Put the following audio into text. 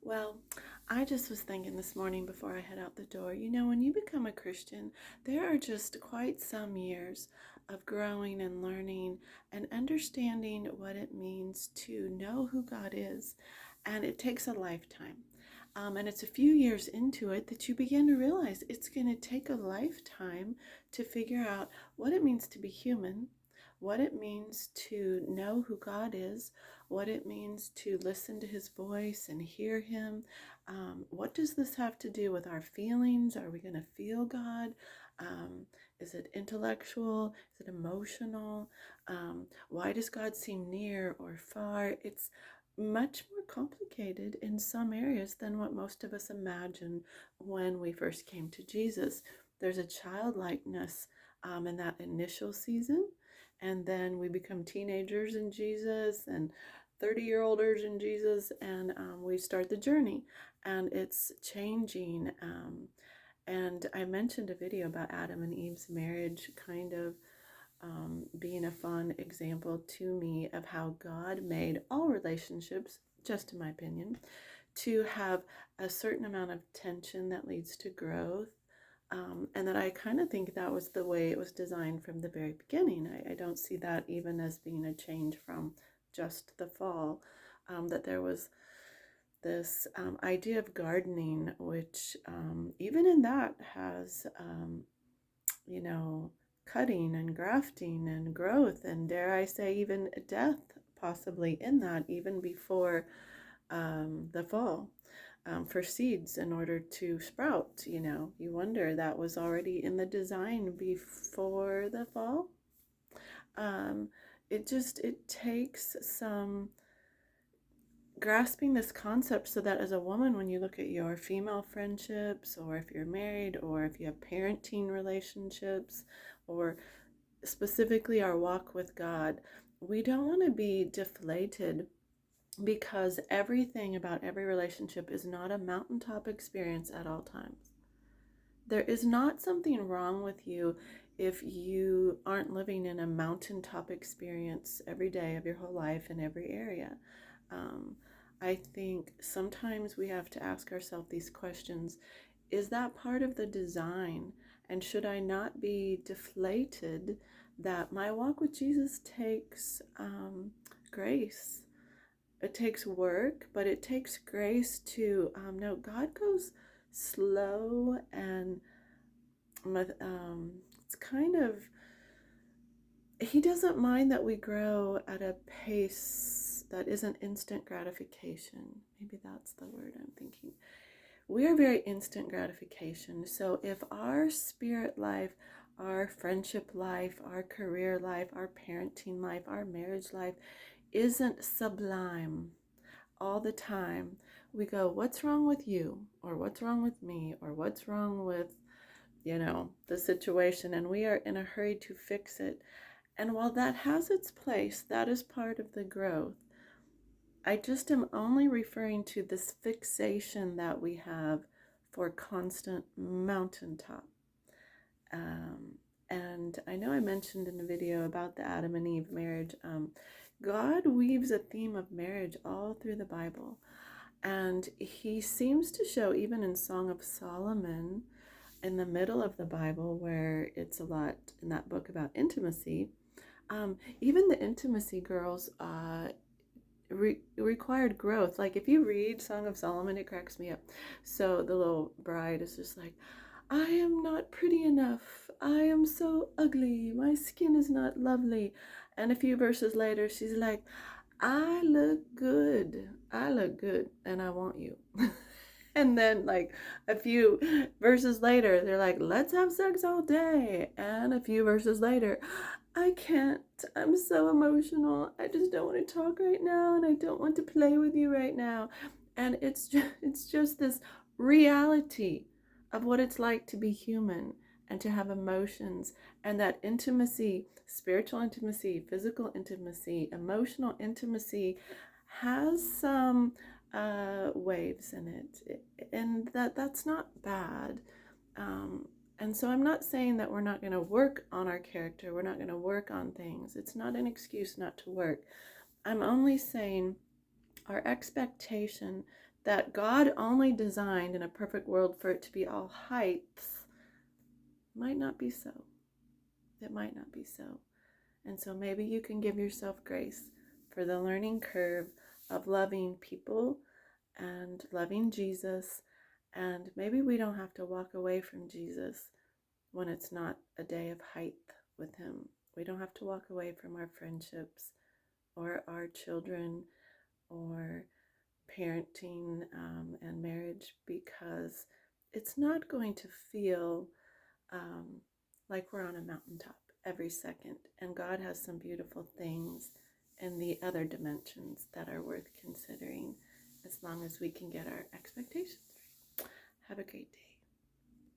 Well, I just was thinking this morning before I head out the door, when you become a Christian, there are just quite some years of growing and learning and understanding what it means to know who God is. And it takes a lifetime. And it's a few years into it that you begin to realize it's going to take a lifetime to figure out what it means to be human, what it means to know who God is, what it means to listen to his voice and hear him. What does this have to do with our feelings? Are we going to feel God? Is it intellectual? Is it emotional? Why does God seem near or far? It's much more complicated in some areas than what most of us imagined when we first came to Jesus. There's a childlikeness in that initial season, and then we become teenagers in Jesus and 30-year-olders in Jesus, and we start the journey, and it's changing. And I mentioned a video about Adam and Eve's marriage kind of being a fun example to me of how God made all relationships, just in my opinion, to have a certain amount of tension that leads to growth. And that I kind of think that was the way it was designed from the very beginning. I don't see that even as being a change from just the fall. That there was this idea of gardening, which even in that has, you know, cutting and grafting and growth, and dare I say, even death possibly in that, even before the fall. For seeds in order to sprout, you wonder that was already in the design before the fall. Um, it takes some grasping this concept so that as a woman, when you look at your female friendships, or if you're married, or if you have parenting relationships, or specifically our walk with God, we don't want to be deflated because everything about every relationship is not a mountaintop experience at all times. There is not something wrong with you if you aren't living in a mountaintop experience every day of your whole life in every area. Um, I think sometimes we have to ask ourselves these questions. Is that part of the design? And should I not be deflated that my walk with Jesus takes grace? It takes work, but it takes grace to know God goes slow, and it's kind of, he doesn't mind that we grow at a pace that isn't instant gratification. Maybe that's the word I'm thinking. We are very instant gratification. So if our spirit life, our friendship life, our career life, our parenting life, our marriage life isn't sublime all the time, we go, what's wrong with you? Or what's wrong with me? Or what's wrong with, the situation? And we are in a hurry to fix it. And while that has its place, that is part of the growth. I just am only referring to this fixation that we have for constant mountaintop. Um, and I know I mentioned in the video about the Adam and Eve marriage. God weaves a theme of marriage all through the Bible. And he seems to show, even in Song of Solomon, in the middle of the Bible, where it's a lot in that book about intimacy. Even the intimacy girls required growth. Like if you read Song of Solomon, it cracks me up. So the little bride is just like, I am not pretty enough. I am so ugly. My skin is not lovely. And a few verses later, she's like, I look good. I look good, and I want you. And then, like, a few verses later, they're like, let's have sex all day. And a few verses later, I can't. I'm so emotional. I just don't want to talk right now, and I don't want to play with you right now. And it's just this reality of what it's like to be human and to have emotions, and that intimacy, spiritual intimacy, physical intimacy, emotional intimacy has some waves in it, and that's not bad. And so I'm not saying that we're not going to work on our character, we're not going to work on things. It's not an excuse not to work. I'm only saying our expectation that God only designed in a perfect world for it to be all heights might not be so. It might not be so. And so maybe you can give yourself grace for the learning curve of loving people and loving Jesus. And maybe we don't have to walk away from Jesus when it's not a day of height with him. We don't have to walk away from our friendships or our children or parenting and marriage, because it's not going to feel like we're on a mountaintop every second. And God has some beautiful things in the other dimensions that are worth considering, as long as we can get our expectations right. Have a great day.